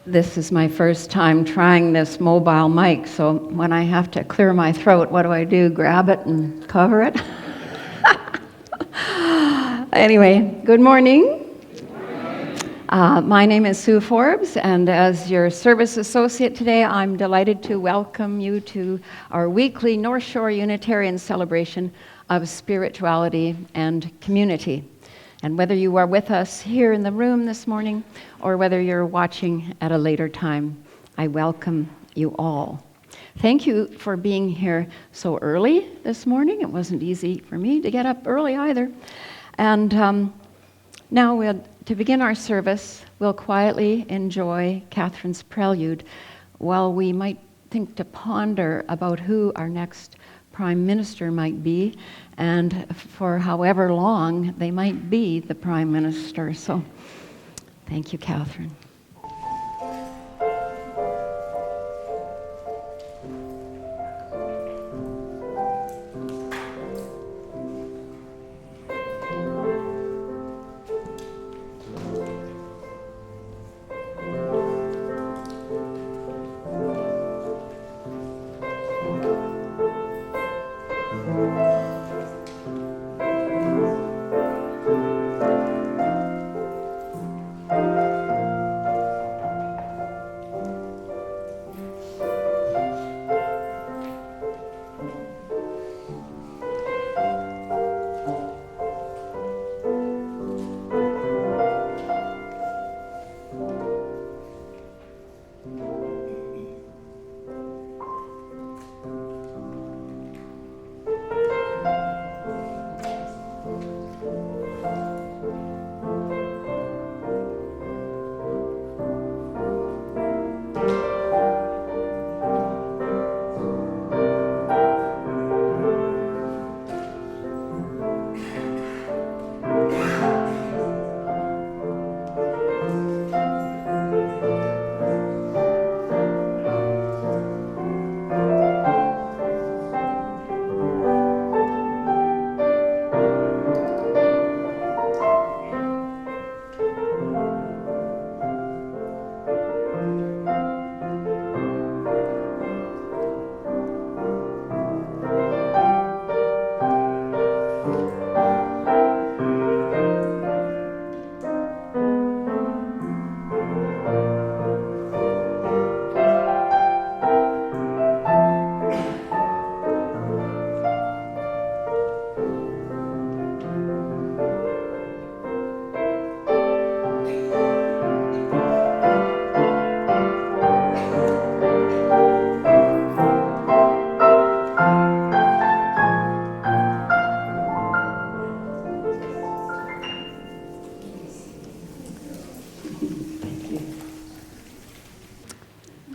This is my first time trying this mobile mic, so when I have to clear my throat, what do? Grab it and cover it? Anyway, good morning. My name is Sue Forbes, and as your service associate today, I'm delighted to welcome you to our weekly North Shore Unitarian celebration of spirituality and community. And whether you are with us here in the room this morning, or whether you're watching at a later time, I welcome you all. Thank you for being here so early this morning. It wasn't easy for me to get up early either. And now to begin our service, we'll quietly enjoy Catherine's prelude while we might think to ponder about who our next Prime Minister might be, and for however long they might be the Prime Minister. So, thank you, Catherine.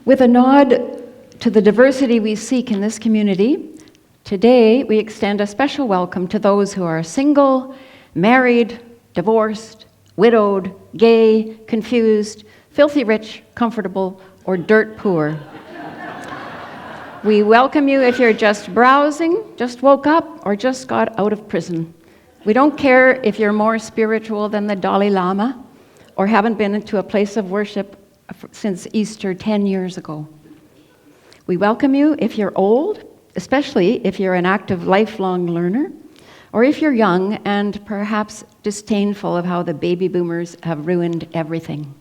With a nod to the diversity we seek in this community, today we extend a special welcome to those who are single, married, divorced, widowed, gay, confused, filthy rich, comfortable, or dirt poor. We welcome you if you're just browsing, just woke up, or just got out of prison. We don't care if you're more spiritual than the Dalai Lama or haven't been into a place of worship since Easter 10 years ago. We welcome you if you're old, especially if you're an active lifelong learner, or if you're young and perhaps disdainful of how the baby boomers have ruined everything.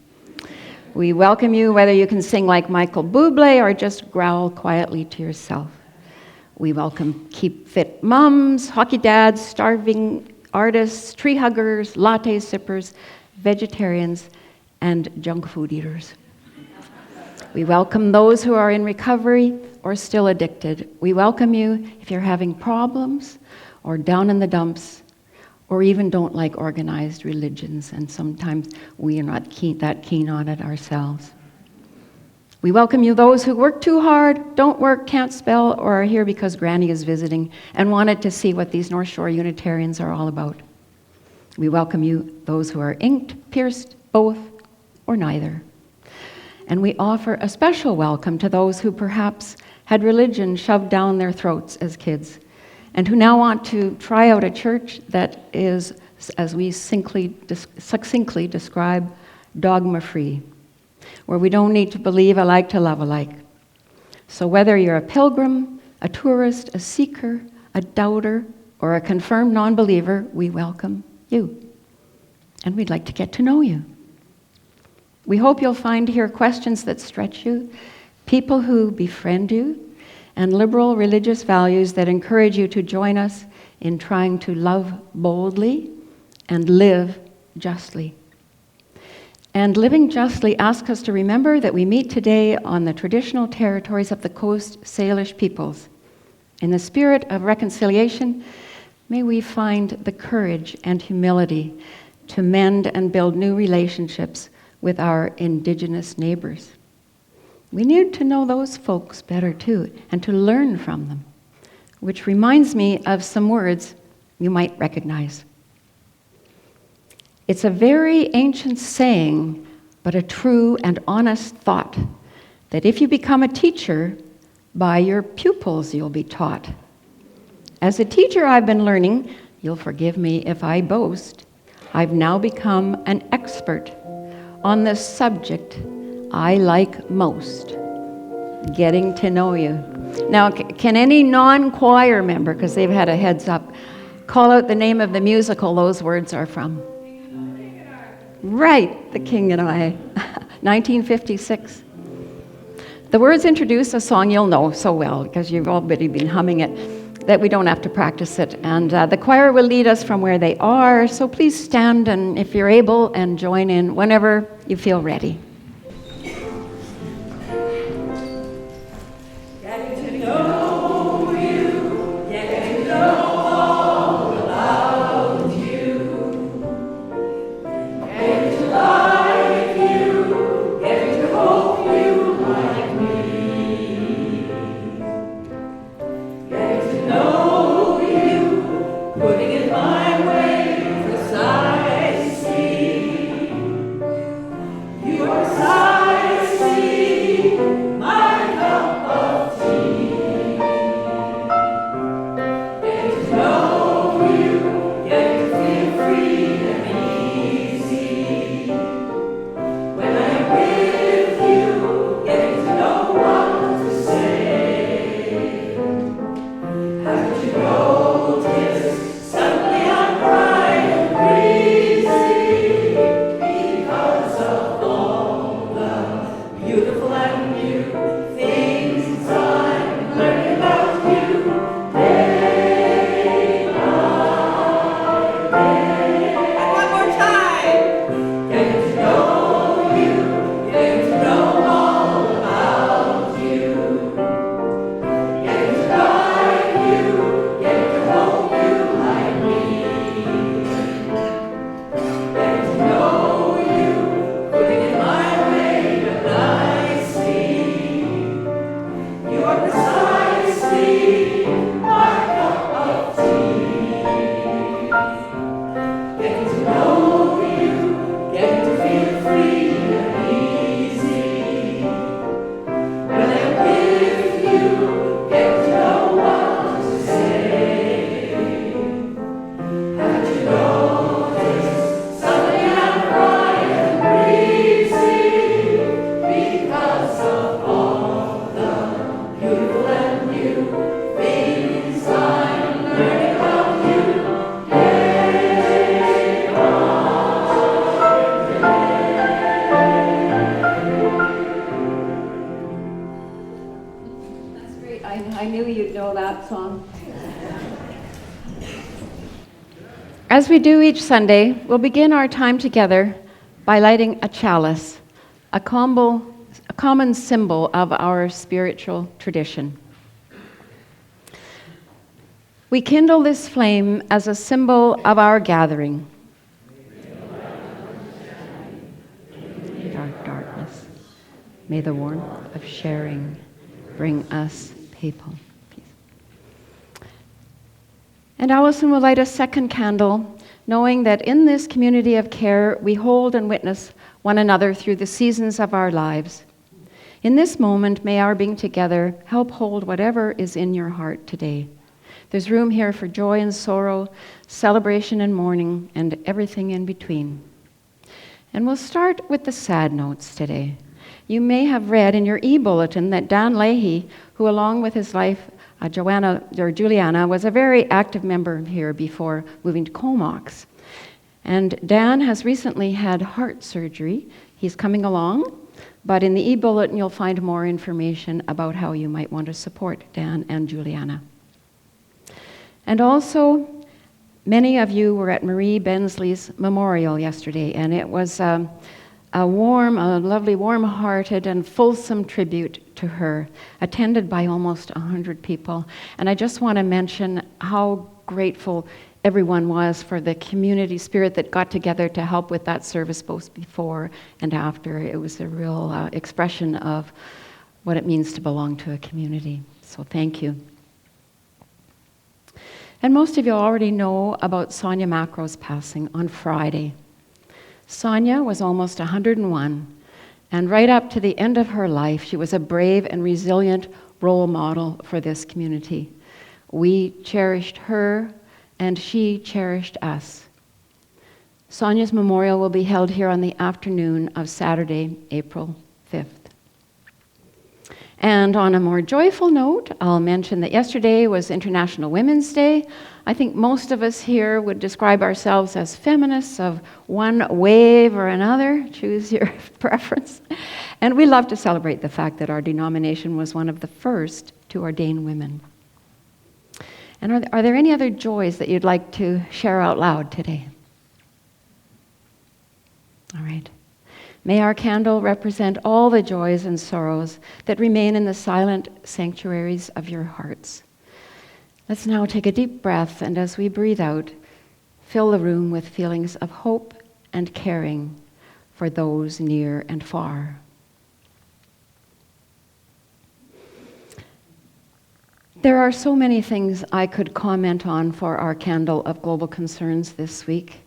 We welcome you whether you can sing like Michael Bublé or just growl quietly to yourself. We welcome keep fit mums, hockey dads, starving artists, tree huggers, latte sippers, vegetarians, and junk food eaters. We welcome those who are in recovery or still addicted. We welcome you if you're having problems or down in the dumps or even don't like organized religions, and sometimes we are not that keen on it ourselves. We welcome you those who work too hard, don't work, can't spell, or are here because Granny is visiting and wanted to see what these North Shore Unitarians are all about. We welcome you those who are inked, pierced, both, or neither. And we offer a special welcome to those who perhaps had religion shoved down their throats as kids and who now want to try out a church that is, as we succinctly describe, dogma-free. where we don't need to believe alike to love alike. So whether you're a pilgrim, a tourist, a seeker, a doubter, or a confirmed non-believer, we welcome you. And we'd like to get to know you. We hope you'll find here questions that stretch you, people who befriend you, and liberal religious values that encourage you to join us in trying to love boldly and live justly. And living justly asks us to remember that we meet today on the traditional territories of the Coast Salish peoples. In the spirit of reconciliation, may we find the courage and humility to mend and build new relationships with our Indigenous neighbors. We need to know those folks better too, and to learn from them, which reminds me of some words you might recognize. It's a very ancient saying, but a true and honest thought, that if you become a teacher, by your pupils you'll be taught. As a teacher, I've been learning, you'll forgive me if I boast, I've now become an expert on the subject I like most, getting to know you. Now, can any non-choir member, because they've had a heads up, call out the name of the musical those words are from? Right, The King and I, 1956. The words introduce a song you'll know so well, because you've already been humming it, that we don't have to practice it. And the choir will lead us from where they are, so please stand, and if you're able, and join in whenever you feel ready. I knew you'd know that song. As we do each Sunday, we'll begin our time together by lighting a chalice, a common symbol of our spiritual tradition. We kindle this flame as a symbol of our gathering. Dark darkness, may the warmth of sharing bring us people. Peace. And Allison will light a second candle, knowing that in this community of care, we hold and witness one another through the seasons of our lives. In this moment, may our being together help hold whatever is in your heart today. There's room here for joy and sorrow, celebration and mourning, and everything in between. And we'll start with the sad notes today. You may have read in your e-bulletin that Dan Leahy, who along with his wife, Juliana, was a very active member here before moving to Comox. And Dan has recently had heart surgery. He's coming along, but in the e-bulletin you'll find more information about how you might want to support Dan and Juliana. And also, many of you were at Marie Bensley's memorial yesterday, and it was a lovely, warm-hearted and fulsome tribute to her, attended by almost 100 people. And I just want to mention how grateful everyone was for the community spirit that got together to help with that service both before and after. It was a real expression of what it means to belong to a community. So thank you. And most of you already know about Sonia Macro's passing on Friday. Sonia was almost 101, and right up to the end of her life, she was a brave and resilient role model for this community. We cherished her, and she cherished us. Sonia's memorial will be held here on the afternoon of Saturday, April 5th. And on a more joyful note, I'll mention that yesterday was International Women's Day. I think most of us here would describe ourselves as feminists of one wave or another. Choose your preference. And we love to celebrate the fact that our denomination was one of the first to ordain women. And are there any other joys that you'd like to share out loud today? All right. May our candle represent all the joys and sorrows that remain in the silent sanctuaries of your hearts. Let's now take a deep breath, and as we breathe out, fill the room with feelings of hope and caring for those near and far. There are so many things I could comment on for our candle of global concerns this week,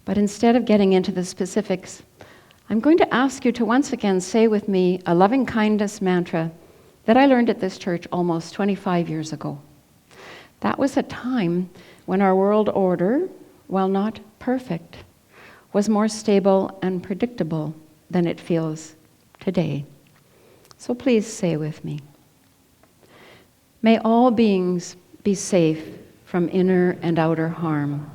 but instead of getting into the specifics, I'm going to ask you to once again say with me a loving kindness mantra that I learned at this church almost 25 years ago. That was a time when our world order, while not perfect, was more stable and predictable than it feels today. So please say with me. May all beings be safe from inner and outer harm.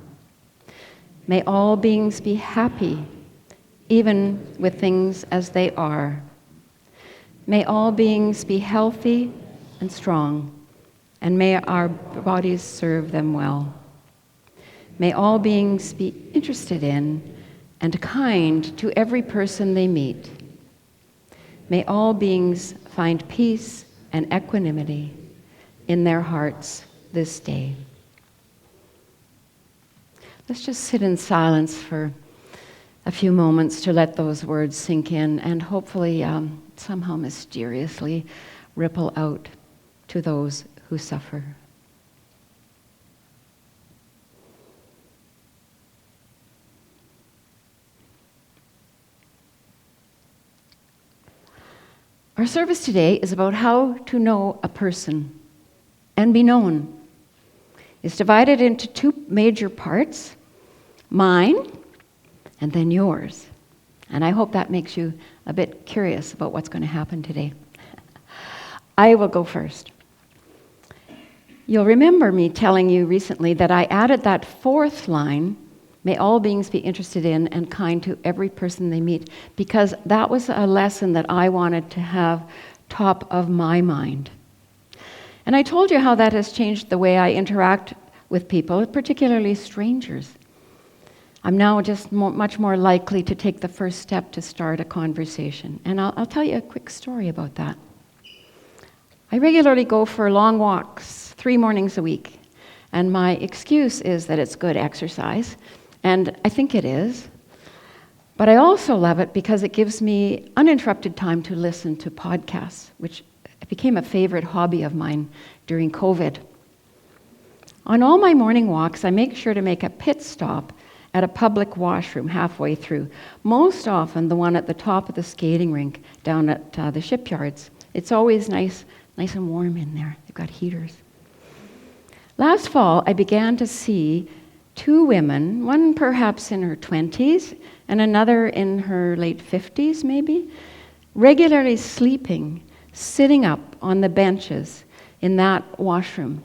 May all beings be happy, even with things as they are. May all beings be healthy and strong, and may our bodies serve them well. May all beings be interested in and kind to every person they meet. May all beings find peace and equanimity in their hearts this day. Let's just sit in silence for a few moments to let those words sink in and hopefully somehow mysteriously ripple out to those who suffer. Our service today is about how to know a person and be known. It's divided into two major parts, mine and then yours. And I hope that makes you a bit curious about what's going to happen today. I will go first. You'll remember me telling you recently that I added that fourth line, may all beings be interested in and kind to every person they meet, because that was a lesson that I wanted to have top of my mind. And I told you how that has changed the way I interact with people, particularly strangers. I'm now just much more likely to take the first step to start a conversation. And I'll tell you a quick story about that. I regularly go for long walks, 3 mornings a week. And my excuse is that it's good exercise. And I think it is. But I also love it because it gives me uninterrupted time to listen to podcasts, which became a favorite hobby of mine during COVID. On all my morning walks, I make sure to make a pit stop at a public washroom halfway through, most often the one at the top of the skating rink down at the shipyards. It's always nice and warm in there. They've got heaters. Last fall, I began to see 2 women, one perhaps in her 20s and another in her late 50s maybe, regularly sleeping, sitting up on the benches in that washroom.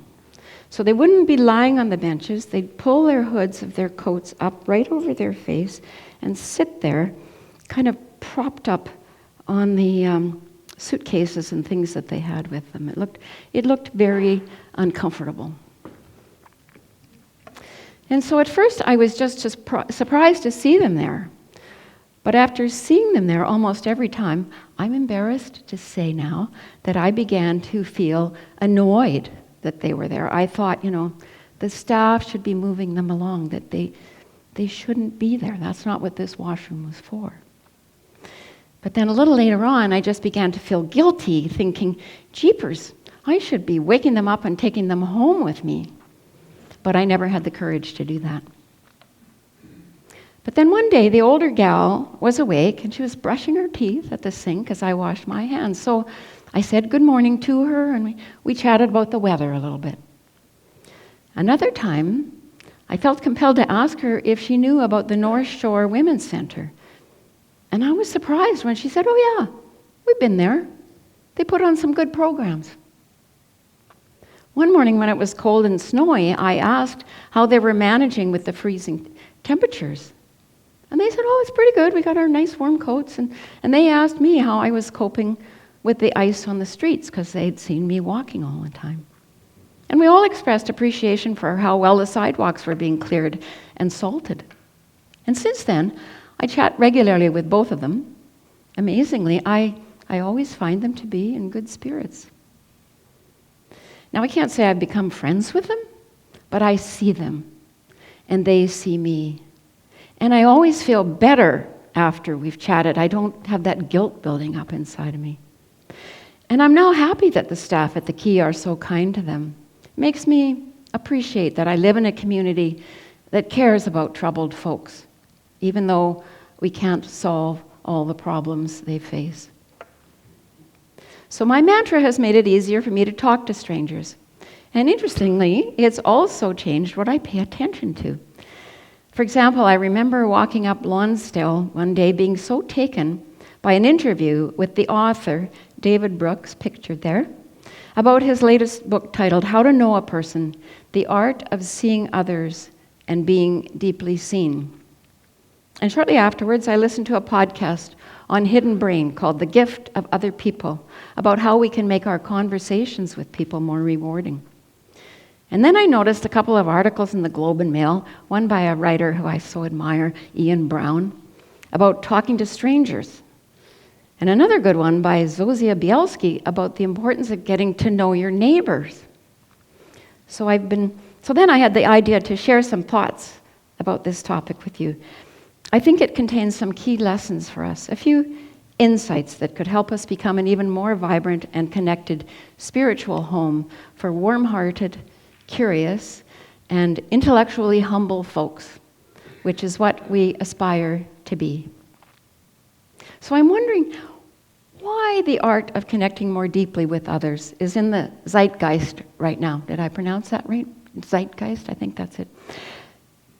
So they wouldn't be lying on the benches. They'd pull their hoods of their coats up right over their face and sit there, kind of propped up on the suitcases and things that they had with them. It looked very uncomfortable. And so at first I was just surprised to see them there. But after seeing them there almost every time, I'm embarrassed to say now that I began to feel annoyed that they were there. I thought, the staff should be moving them along, that they shouldn't be there. That's not what this washroom was for. But then a little later on, I just began to feel guilty, thinking, jeepers, I should be waking them up and taking them home with me. But I never had the courage to do that. But then one day, the older gal was awake, and she was brushing her teeth at the sink as I washed my hands. So I said good morning to her, and we chatted about the weather a little bit. Another time, I felt compelled to ask her if she knew about the North Shore Women's Center. And I was surprised when she said, oh yeah, we've been there. They put on some good programs. One morning when it was cold and snowy, I asked how they were managing with the freezing temperatures. And they said, oh, it's pretty good. We got our nice warm coats. And they asked me how I was coping with the ice on the streets because they'd seen me walking all the time. And we all expressed appreciation for how well the sidewalks were being cleared and salted. And since then, I chat regularly with both of them. Amazingly, I always find them to be in good spirits. Now, I can't say I've become friends with them, but I see them, and they see me. And I always feel better after we've chatted. I don't have that guilt building up inside of me. And I'm now happy that the staff at the Key are so kind to them. It makes me appreciate that I live in a community that cares about troubled folks, even though we can't solve all the problems they face. So my mantra has made it easier for me to talk to strangers. And interestingly, it's also changed what I pay attention to. For example, I remember walking up Lonsdale one day being so taken by an interview with the author, David Brooks, pictured there, about his latest book titled How to Know a Person, The Art of Seeing Others and Being Deeply Seen. And shortly afterwards, I listened to a podcast on Hidden Brain called The Gift of Other People, about how we can make our conversations with people more rewarding. And then I noticed a couple of articles in the Globe and Mail, one by a writer who I so admire, Ian Brown, about talking to strangers. And another good one by Zozia Bielski about the importance of getting to know your neighbors. So then I had the idea to share some thoughts about this topic with you. I think it contains some key lessons for us, a few insights that could help us become an even more vibrant and connected spiritual home for warm-hearted, curious, and intellectually humble folks, which is what we aspire to be. So I'm wondering why the art of connecting more deeply with others is in the zeitgeist right now. Did I pronounce that right? Zeitgeist, I think that's it.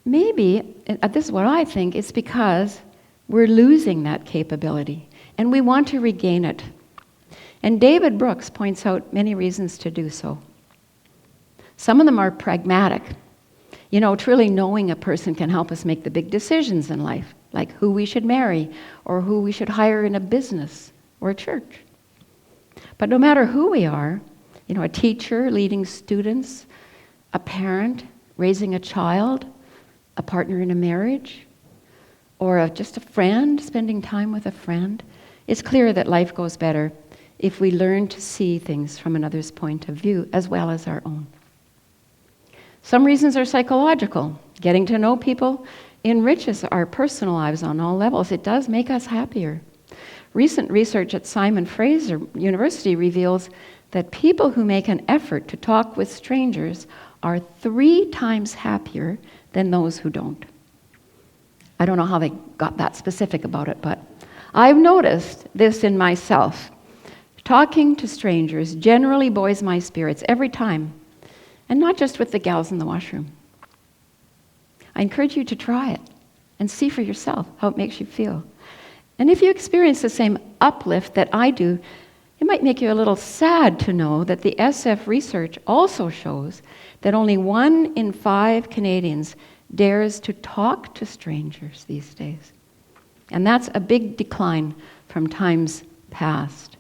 Maybe, this is what I think, it's because we're losing that capability and we want to regain it. And David Brooks points out many reasons to do so. Some of them are pragmatic. Truly knowing a person can help us make the big decisions in life, like who we should marry or who we should hire in a business or a church. But no matter who we are, a teacher leading students, a parent raising a child, a partner in a marriage, or just a friend spending time with a friend, it's clear that life goes better if we learn to see things from another's point of view as well as our own. Some reasons are psychological. Getting to know people enriches our personal lives on all levels. It does make us happier. Recent research at Simon Fraser University reveals that people who make an effort to talk with strangers are 3 times happier than those who don't. I don't know how they got that specific about it, but I've noticed this in myself. Talking to strangers generally buoys my spirits every time, and not just with the gals in the washroom. I encourage you to try it and see for yourself how it makes you feel. And if you experience the same uplift that I do, it might make you a little sad to know that the SF research also shows that only 1 in 5 Canadians dares to talk to strangers these days. And that's a big decline from times past.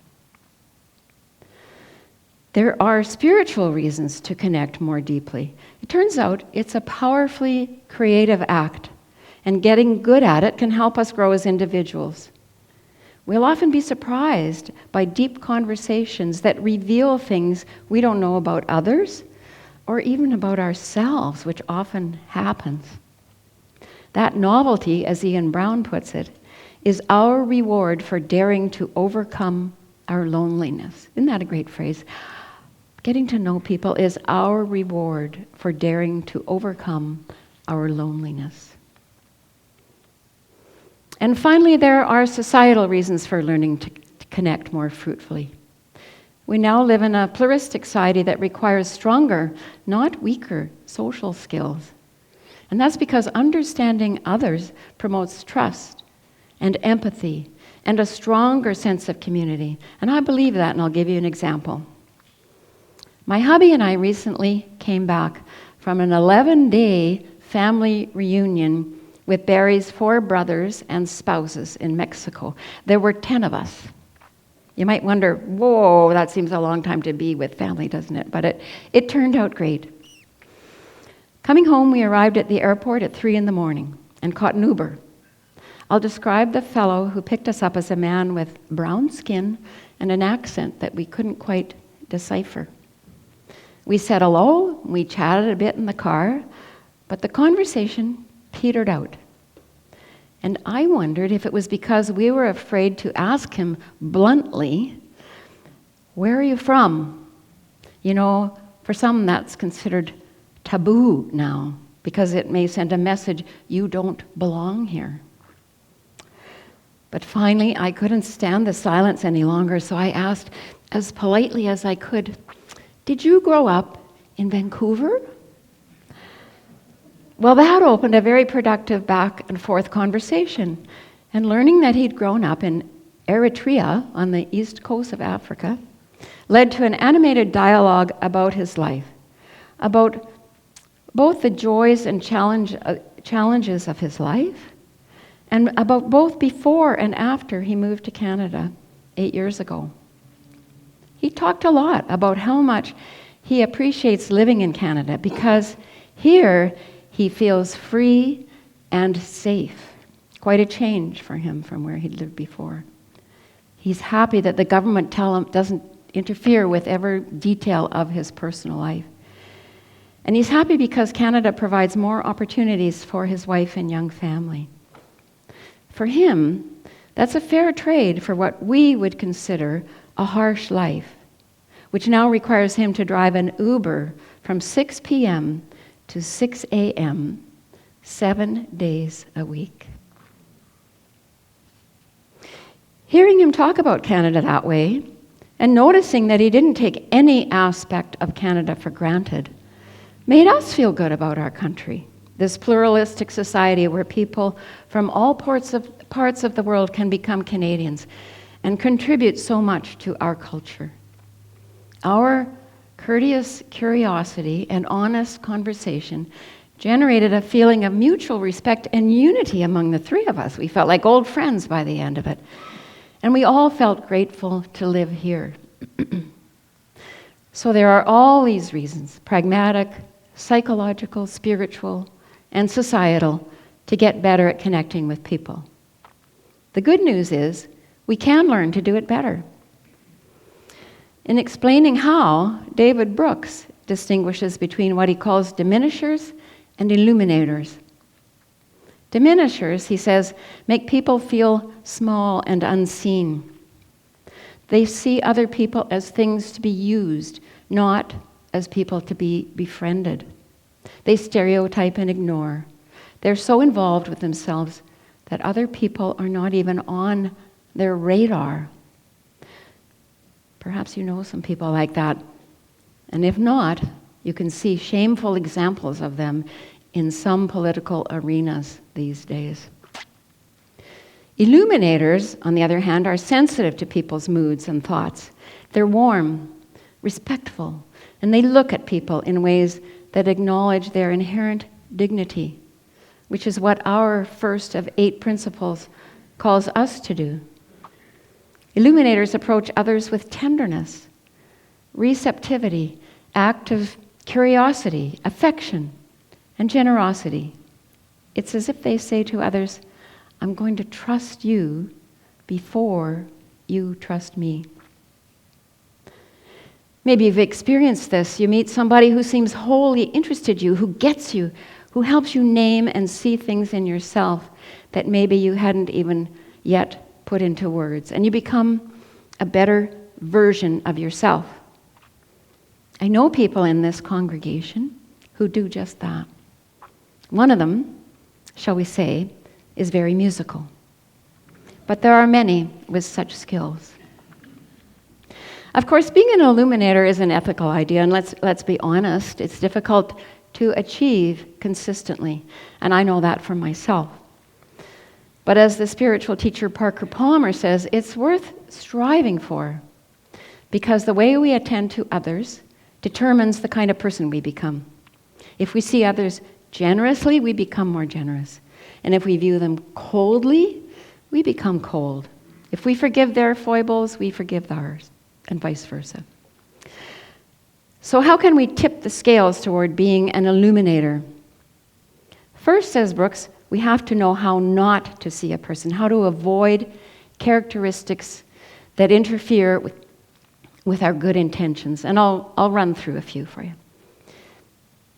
There are spiritual reasons to connect more deeply. It turns out it's a powerfully creative act, and getting good at it can help us grow as individuals. We'll often be surprised by deep conversations that reveal things we don't know about others, or even about ourselves, which often happens. That novelty, as Ian Brown puts it, is our reward for daring to overcome our loneliness. Isn't that a great phrase? Getting to know people is our reward for daring to overcome our loneliness. And finally, there are societal reasons for learning to connect more fruitfully. We now live in a pluralistic society that requires stronger, not weaker, social skills. And that's because understanding others promotes trust and empathy and a stronger sense of community. And I believe that, and I'll give you an example. My hubby and I recently came back from an 11-day family reunion with Barry's 4 brothers and spouses in Mexico. There were 10 of us. You might wonder, whoa, that seems a long time to be with family, doesn't it? But it turned out great. Coming home, we arrived at the airport at 3 a.m. and caught an Uber. I'll describe the fellow who picked us up as a man with brown skin and an accent that we couldn't quite decipher. We said hello, we chatted a bit in the car, but the conversation petered out. And I wondered if it was because we were afraid to ask him bluntly, "Where are you from?" You know, for some that's considered taboo now, because it may send a message, you don't belong here. But finally, I couldn't stand the silence any longer, so I asked as politely as I could, "Did you grow up in Vancouver?" Well, that opened a very productive back and forth conversation. And learning that he'd grown up in Eritrea on the east coast of Africa led to an animated dialogue about his life, about both the joys and challenges of his life, and about both before and after he moved to Canada 8 years ago. He talked a lot about how much he appreciates living in Canada because here he feels free and safe. Quite a change for him from where he'd lived before. He's happy that the government doesn't interfere with every detail of his personal life. And he's happy because Canada provides more opportunities for his wife and young family. For him, that's a fair trade for what we would consider a harsh life, which now requires him to drive an Uber from 6 p.m. to 6 a.m., 7 days a week. Hearing him talk about Canada that way, and noticing that he didn't take any aspect of Canada for granted, made us feel good about our country, this pluralistic society where people from all parts of the world can become Canadians and contribute so much to our culture. Our courteous curiosity and honest conversation generated a feeling of mutual respect and unity among the 3 of us. We felt like old friends by the end of it. And we all felt grateful to live here. So there are all these reasons, pragmatic, psychological, spiritual, and societal, to get better at connecting with people. The good news is we can learn to do it better. In explaining how, David Brooks distinguishes between what he calls diminishers and illuminators. Diminishers, he says, make people feel small and unseen. They see other people as things to be used, not as people to be befriended. They stereotype and ignore. They're so involved with themselves that other people are not even on their radar. Perhaps you know some people like that. And if not, you can see shameful examples of them in some political arenas these days. Illuminators, on the other hand, are sensitive to people's moods and thoughts. They're warm, respectful, and they look at people in ways that acknowledge their inherent dignity, which is what our first of 8 principles calls us to do. Illuminators approach others with tenderness, receptivity, active curiosity, affection, and generosity. It's as if they say to others, I'm going to trust you before you trust me. Maybe you've experienced this. You meet somebody who seems wholly interested in you, who gets you, who helps you name and see things in yourself that maybe you hadn't even yet put into words. And you become a better version of yourself. I know people in this congregation who do just that. One of them, shall we say, is very musical. But there are many with such skills. Of course, being an illuminator is an ethical idea, and let's be honest, it's difficult to achieve consistently, and I know that for myself. But as the spiritual teacher Parker Palmer says, it's worth striving for, because the way we attend to others determines the kind of person we become. If we see others generously, we become more generous. And if we view them coldly, we become cold. If we forgive their foibles, we forgive ours, and vice versa. So how can we tip the scales toward being an illuminator? First, says Brooks, we have to know how not to see a person, how to avoid characteristics that interfere with our good intentions. And I'll run through a few for you.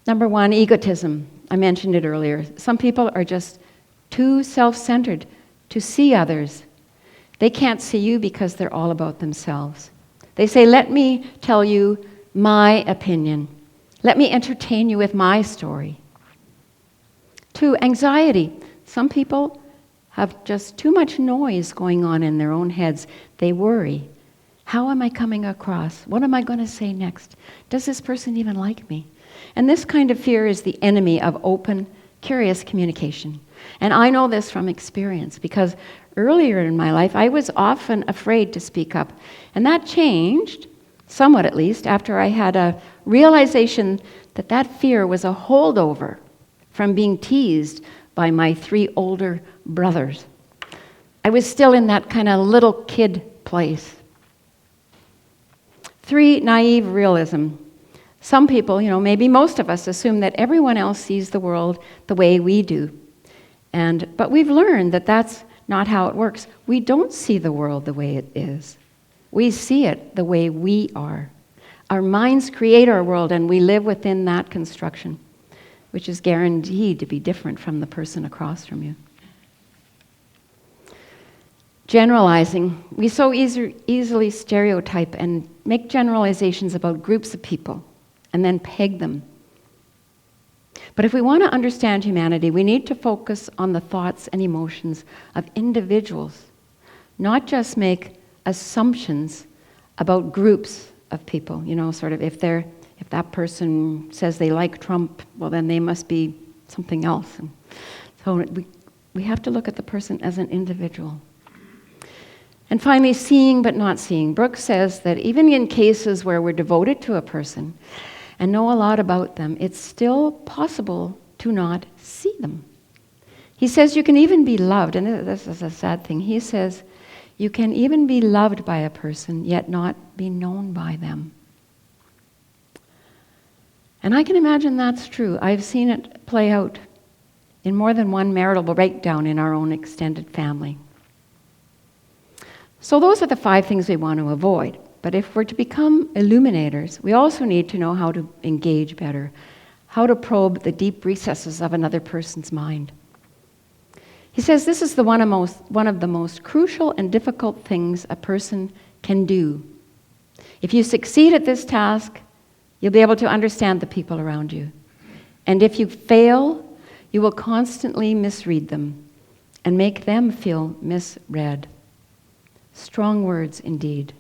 Number 1, egotism. I mentioned it earlier. Some people are just too self-centered to see others. They can't see you because they're all about themselves. They say, let me tell you my opinion. Let me entertain you with my story. 2, anxiety. Some people have just too much noise going on in their own heads. They worry. How am I coming across? What am I going to say next? Does this person even like me? And this kind of fear is the enemy of open, curious communication. And I know this from experience because earlier in my life, I was often afraid to speak up. And that changed, somewhat at least, after I had a realization that that fear was a holdover from being teased by my 3 older brothers. I was still in that kind of little kid place. 3, naive realism. Some people, maybe most of us assume that everyone else sees the world the way we do. But we've learned that that's not how it works. We don't see the world the way it is. We see it the way we are. Our minds create our world, and we live within that construction, which is guaranteed to be different from the person across from you. Generalizing. We so easily stereotype and make generalizations about groups of people and then peg them. But if we want to understand humanity, we need to focus on the thoughts and emotions of individuals, not just make assumptions about groups of people. Sort of if that person says they like Trump, well then they must be something else. And so we have to look at the person as an individual. And finally, seeing but not seeing. Brooks says that even in cases where we're devoted to a person and know a lot about them, it's still possible to not see them. He says you can even be loved, and this is a sad thing. He says you can even be loved by a person yet not be known by them. And I can imagine that's true. I've seen it play out in more than one marital breakdown in our own extended family. So those are the 5 things we want to avoid. But if we're to become illuminators, we also need to know how to engage better, how to probe the deep recesses of another person's mind. He says this is one of the most crucial and difficult things a person can do. If you succeed at this task, you'll be able to understand the people around you. And if you fail, you will constantly misread them and make them feel misread. Strong words indeed.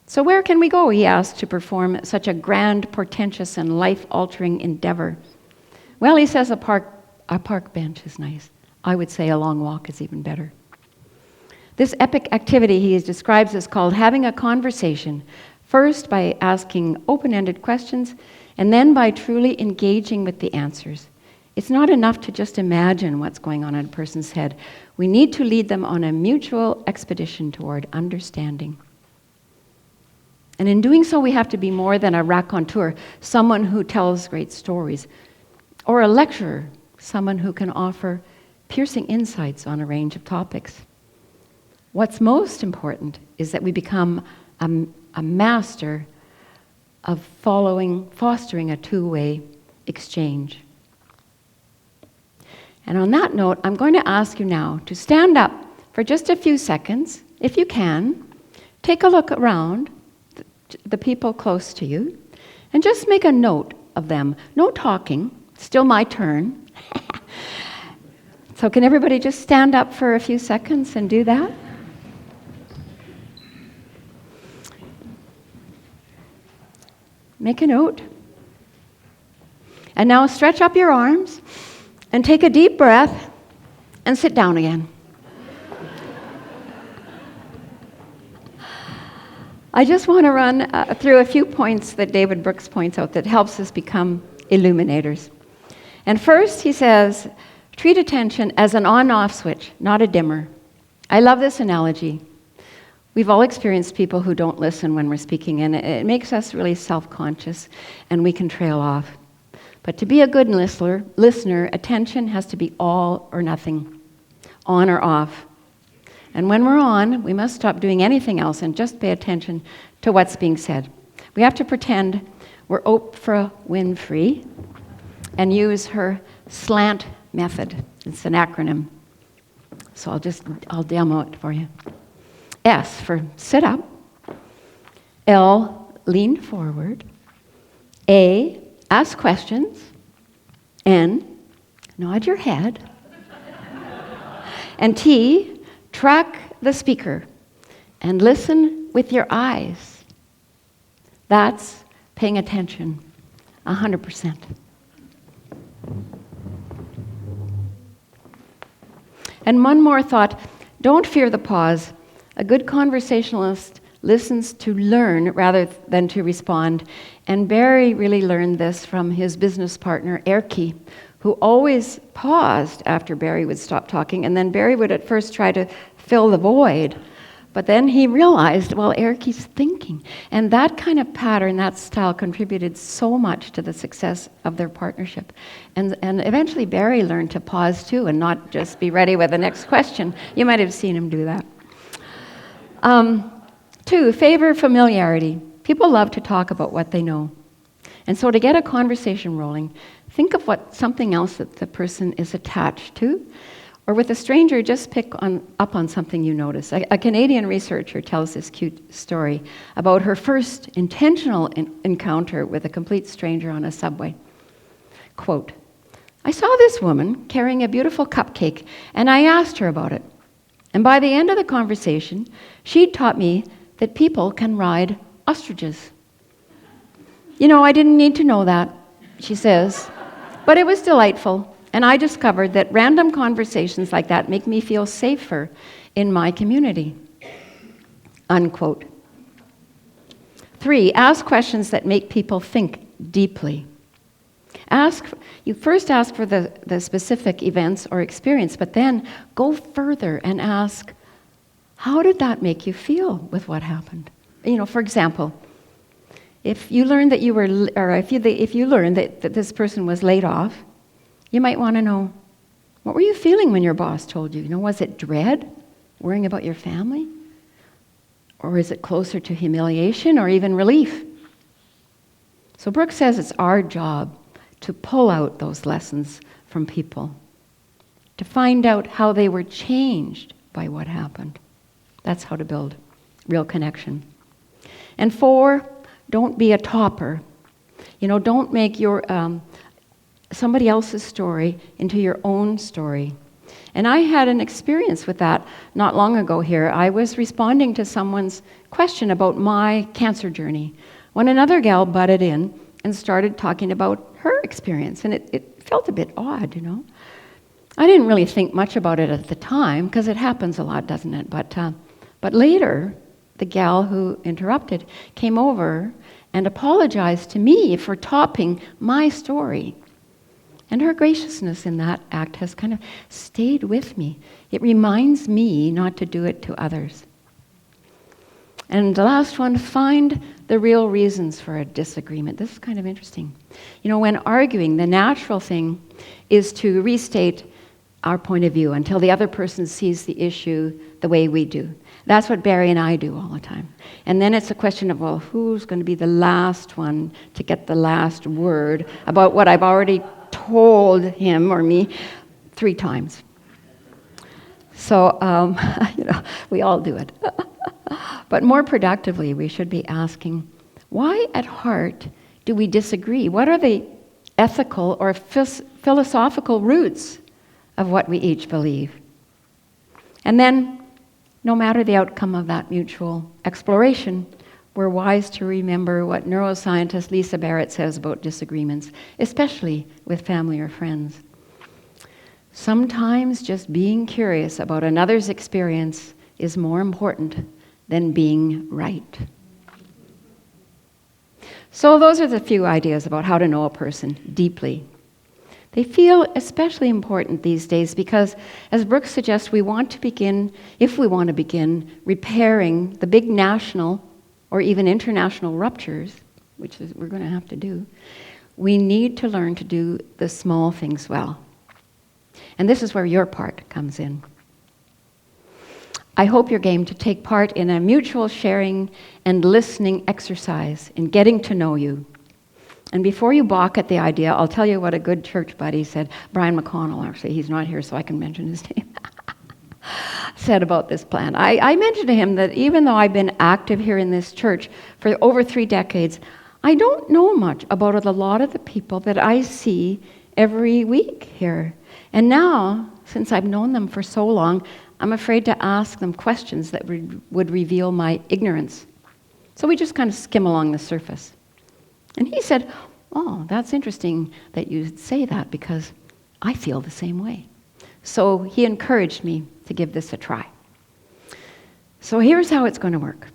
So where can we go, he asked, to perform such a grand, portentous, and life-altering endeavor? Well, he says a park bench is nice. I would say a long walk is even better. This epic activity he describes as called having a conversation, first by asking open-ended questions, and then by truly engaging with the answers. It's not enough to just imagine what's going on in a person's head. We need to lead them on a mutual expedition toward understanding. And in doing so, we have to be more than a raconteur, someone who tells great stories, or a lecturer, someone who can offer piercing insights on a range of topics. What's most important is that we become a master of fostering a two-way exchange. And on that note, I'm going to ask you now to stand up for just a few seconds, if you can. Take a look around, the people close to you, and just make a note of them. No talking, still my turn. So can everybody just stand up for a few seconds and do that? Make a note. And now stretch up your arms and take a deep breath and sit down again. I just want to run through a few points that David Brooks points out that helps us become illuminators. And first, he says, treat attention as an on-off switch, not a dimmer. I love this analogy. We've all experienced people who don't listen when we're speaking, and it makes us really self-conscious, and we can trail off. But to be a good listener, attention has to be all or nothing, on or off. And when we're on, we must stop doing anything else and just pay attention to what's being said. We have to pretend we're Oprah Winfrey and use her SLANT method. It's an acronym. So I'll demo it for you. S for sit up. L, lean forward. A, ask questions. N, nod your head. And T, track the speaker and listen with your eyes. That's paying attention 100%. And one more thought, don't fear the pause. A good conversationalist listens to learn rather than to respond. And Barry really learned this from his business partner, Erky, who always paused after Barry would stop talking, and then Barry would at first try to fill the void. But then he realized, well, Erky's thinking. And that kind of pattern, that style, contributed so much to the success of their partnership. And eventually Barry learned to pause too and not just be ready with the next question. You might have seen him do that. 2, favor familiarity. People love to talk about what they know. And so to get a conversation rolling, think of something else that the person is attached to. Or with a stranger, just pick up on something you notice. A Canadian researcher tells this cute story about her first intentional encounter with a complete stranger on a subway. Quote, I saw this woman carrying a beautiful cupcake, and I asked her about it. And by the end of the conversation, she'd taught me that people can ride ostriches. You know, I didn't need to know that, she says, but it was delightful. And I discovered that random conversations like that make me feel safer in my community. Unquote. 3, ask questions that make people think deeply. You first ask for the specific events or experience, but then go further and ask, how did that make you feel with what happened? You know, for example, if you learned that if you learned that this person was laid off, you might want to know, what were you feeling when your boss told you? You know, was it dread, worrying about your family? Or is it closer to humiliation or even relief? So Brooks says it's our job to pull out those lessons from people, to find out how they were changed by what happened. That's how to build real connection. And 4, don't be a topper. You know, don't make your somebody else's story into your own story. And I had an experience with that not long ago here. I was responding to someone's question about my cancer journey when another gal butted in and started talking about her experience. And it felt a bit odd, you know. I didn't really think much about it at the time, because it happens a lot, doesn't it? But later, the gal who interrupted came over and apologized to me for topping my story. And her graciousness in that act has kind of stayed with me. It reminds me not to do it to others. And the last one, find the real reasons for a disagreement. This is kind of interesting. When arguing, the natural thing is to restate our point of view until the other person sees the issue the way we do. That's what Barry and I do all the time. And then it's a question of, well, who's going to be the last one to get the last word about what I've already told him or me 3 times. So, we all do it. But more productively, we should be asking, why at heart do we disagree? What are the ethical or philosophical roots of what we each believe? And then, no matter the outcome of that mutual exploration, we're wise to remember what neuroscientist Lisa Barrett says about disagreements, especially with family or friends. Sometimes just being curious about another's experience is more important than being right. So those are the few ideas about how to know a person deeply. They feel especially important these days because, as Brooks suggests, if we want to begin repairing the big national or even international ruptures, which is we're going to have to do, we need to learn to do the small things well. And this is where your part comes in. I hope you're game to take part in a mutual sharing and listening exercise in getting to know you. And before you balk at the idea, I'll tell you what a good church buddy said. Brian McConnell, actually, he's not here so I can mention his name, said about this plan. I mentioned to him that even though I've been active here in this church for over 3 decades, I don't know much about a lot of the people that I see every week here. And now, since I've known them for so long, I'm afraid to ask them questions that would reveal my ignorance. So we just kind of skim along the surface. And he said, oh, that's interesting that you say that because I feel the same way. So he encouraged me to give this a try. So here's how it's going to work.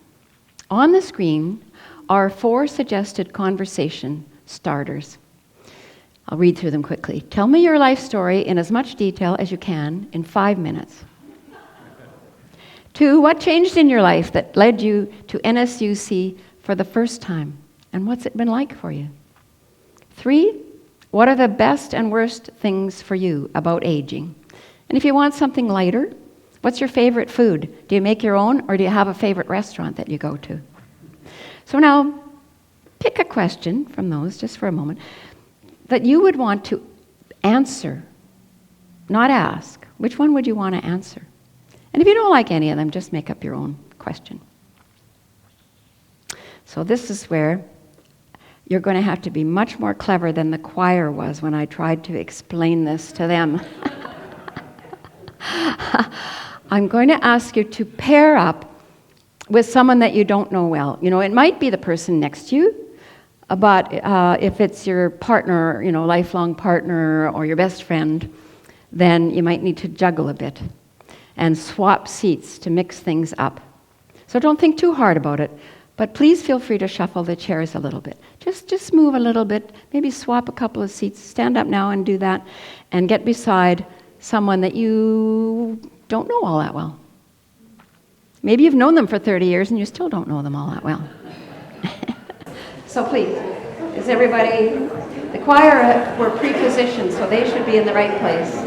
On the screen are 4 suggested conversation starters. I'll read through them quickly. Tell me your life story in as much detail as you can in 5 minutes. 2, what changed in your life that led you to NSUC for the first time? And what's it been like for you? 3, what are the best and worst things for you about aging? And if you want something lighter, what's your favorite food? Do you make your own or do you have a favorite restaurant that you go to? So now, pick a question from those, just for a moment, that you would want to answer, not ask. Which one would you want to answer? And if you don't like any of them, just make up your own question. So this is where you're going to have to be much more clever than the choir was when I tried to explain this to them. I'm going to ask you to pair up with someone that you don't know well. It might be the person next to you, but if it's your partner, lifelong partner or your best friend, then you might need to juggle a bit and swap seats to mix things up. So don't think too hard about it. But please feel free to shuffle the chairs a little bit. Just move a little bit, maybe swap a couple of seats. Stand up now and do that, and get beside someone that you don't know all that well. Maybe you've known them for 30 years and you still don't know them all that well. So please, is everybody, the choir were pre-positioned, so they should be in the right place.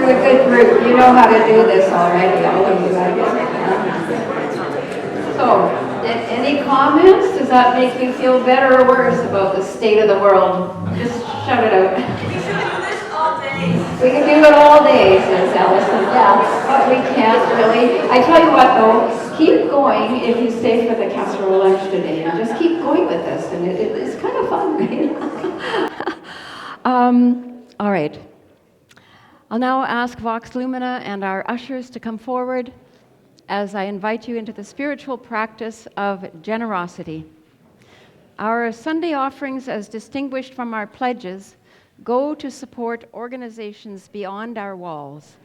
A good group. You know how to do this already, all of you, I guess. So, any comments? Does that make you feel better or worse about the state of the world? Just shout it out. We can do this all day. We can do it all day, says Allison. Yeah, but we can't really. I tell you what, though, keep going if you stay for the casserole lunch today, and just keep going with this, and it's kind of fun, right? All right. I'll now ask Vox Lumina and our ushers to come forward as I invite you into the spiritual practice of generosity. Our Sunday offerings, as distinguished from our pledges, go to support organizations beyond our walls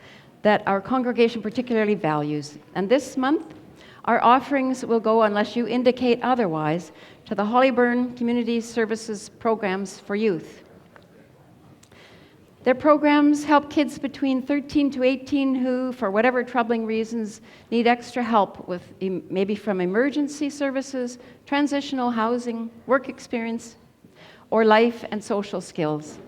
that our congregation particularly values. And this month, our offerings will go, unless you indicate otherwise, to the Hollyburn Community Services Programs for Youth. Their programs help kids between 13 to 18 who, for whatever troubling reasons, need extra help with maybe from emergency services, transitional housing, work experience, or life and social skills.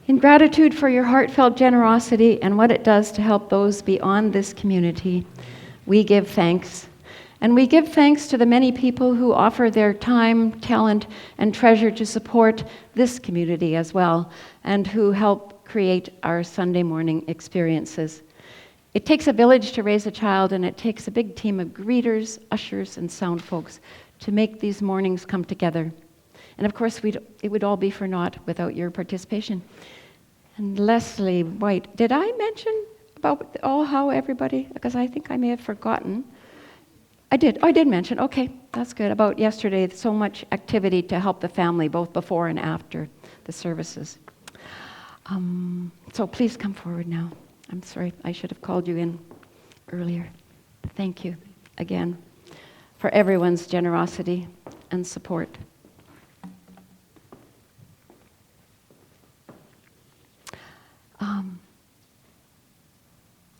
In gratitude for your heartfelt generosity and what it does to help those beyond this community, we give thanks. And we give thanks to the many people who offer their time, talent, and treasure to support this community as well, and who help create our Sunday morning experiences. It takes a village to raise a child, and it takes a big team of greeters, ushers, and sound folks to make these mornings come together. And of course, it would all be for naught without your participation. And Leslie White, did I mention about how everybody, because I think I may have forgotten. I did mention, okay, that's good, about yesterday, so much activity to help the family, both before and after the services. So please come forward now. I'm sorry, I should have called you in earlier. Thank you again for everyone's generosity and support.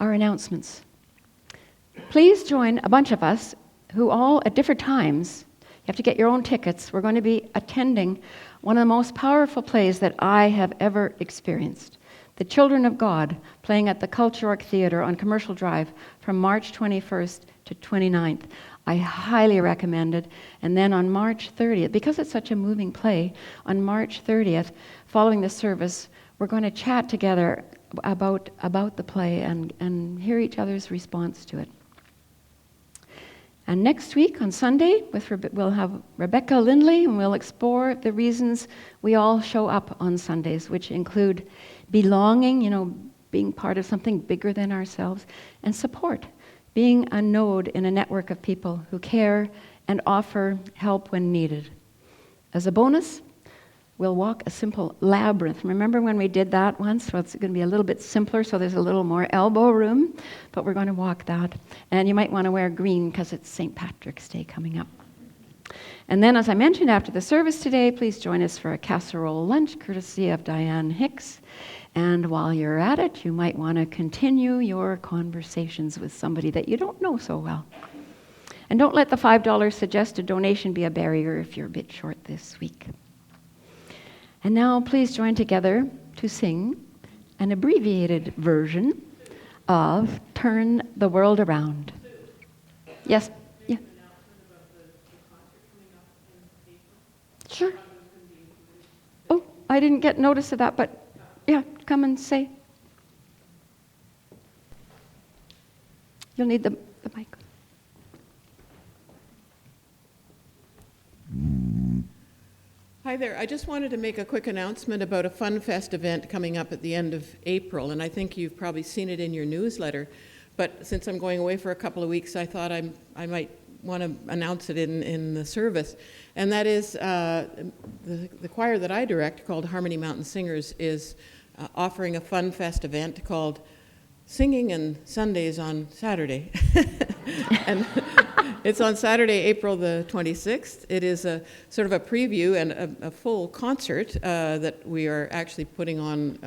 Our announcements. Please join a bunch of us who all at different times, you have to get your own tickets, we're going to be attending one of the most powerful plays that I have ever experienced. The Children of God, playing at the Culture Arc Theater on Commercial Drive from March 21st to 29th. I highly recommend it. And then on March 30th, because it's such a moving play, on March 30th, following the service, we're going to chat together about the play and hear each other's response to it. And next week on Sunday, we'll have Rebecca Lindley, and we'll explore the reasons we all show up on Sundays, which include belonging, being part of something bigger than ourselves, and support, being a node in a network of people who care and offer help when needed. As a bonus, we'll walk a simple labyrinth. Remember when we did that once? Well, it's going to be a little bit simpler, so there's a little more elbow room, but we're going to walk that. And you might want to wear green because it's St. Patrick's Day coming up. And then, as I mentioned, after the service today, please join us for a casserole lunch, courtesy of Diane Hicks. And while you're at it, you might want to continue your conversations with somebody that you don't know so well. And don't let the $5 suggested donation be a barrier if you're a bit short this week. And now please join together to sing an abbreviated version of Turn the World Around. Yes? Yeah. Sure. Oh, I didn't get notice of that, but yeah, come and say. You'll need the mic. Hi there. I just wanted to make a quick announcement about a Fun Fest event coming up at the end of April, and I think you've probably seen it in your newsletter. But since I'm going away for a couple of weeks, I thought I might want to announce it in the service. And that is the choir that I direct, called Harmony Mountain Singers, is offering a Fun Fest event called Singing and Sundays on Saturday. And it's on Saturday, April the 26th. It is a sort of a preview and a full concert that we are actually putting on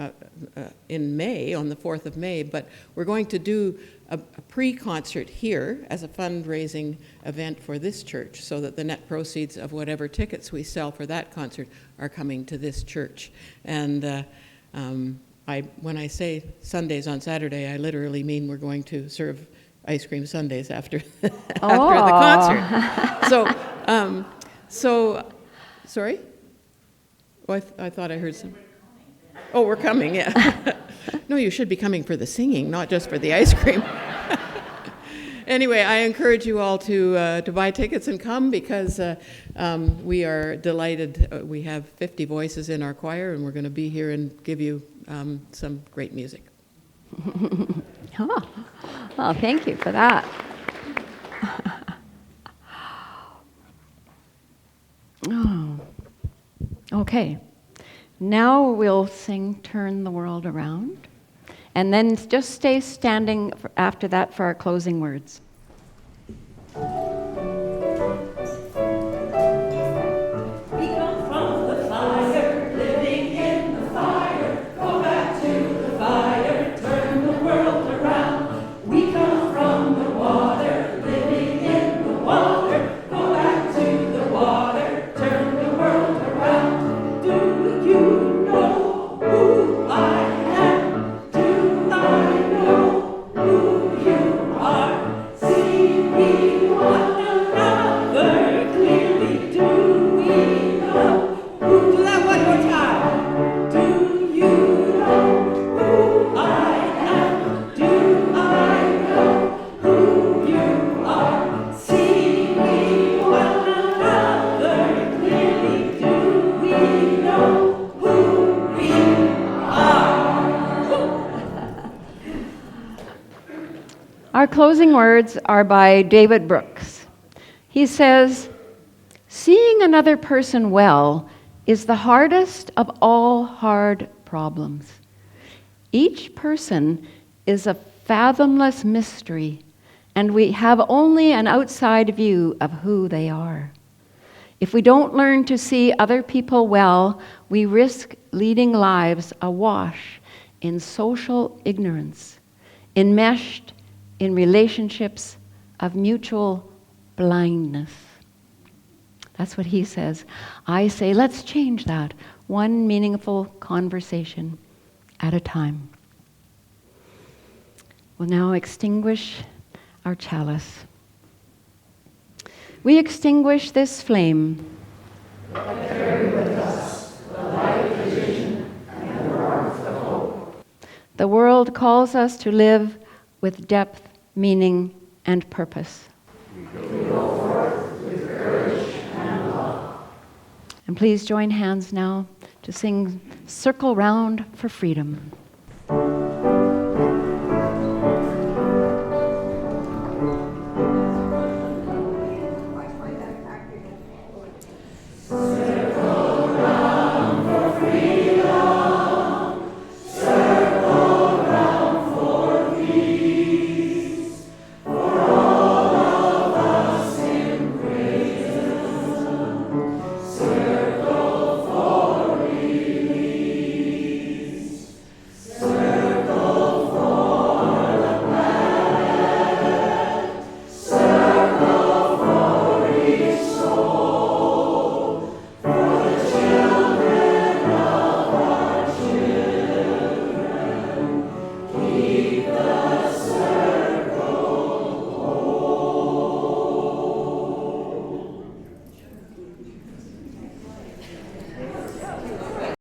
in May, on the 4th of May. But we're going to do a pre-concert here as a fundraising event for this church, so that the net proceeds of whatever tickets we sell for that concert are coming to this church. And when I say Sundays on Saturday, I literally mean we're going to serve ice cream sundaes after the concert. So sorry? Oh, I thought I heard some. Oh, we're coming, yeah. No, you should be coming for the singing, not just for the ice cream. Anyway, I encourage you all to buy tickets and come, because we are delighted. We have 50 voices in our choir, and we're going to be here and give you some great music. Oh, well, thank you for that. Oh, okay. Now we'll sing Turn the World Around, and then just stay standing after that for our closing words. Our closing words are by David Brooks. He says, "Seeing another person well is the hardest of all hard problems. Each person is a fathomless mystery, and we have only an outside view of who they are. If we don't learn to see other people well, we risk leading lives awash in social ignorance, enmeshed in relationships of mutual blindness." That's what he says. I say, let's change that, one meaningful conversation at a time. We'll now extinguish our chalice. We extinguish this flame. Let carry with us the light of vision and the warmth of hope. The world calls us to live with depth, meaning, and purpose. We go forth with courage and love. And please join hands now to sing Circle Round for Freedom.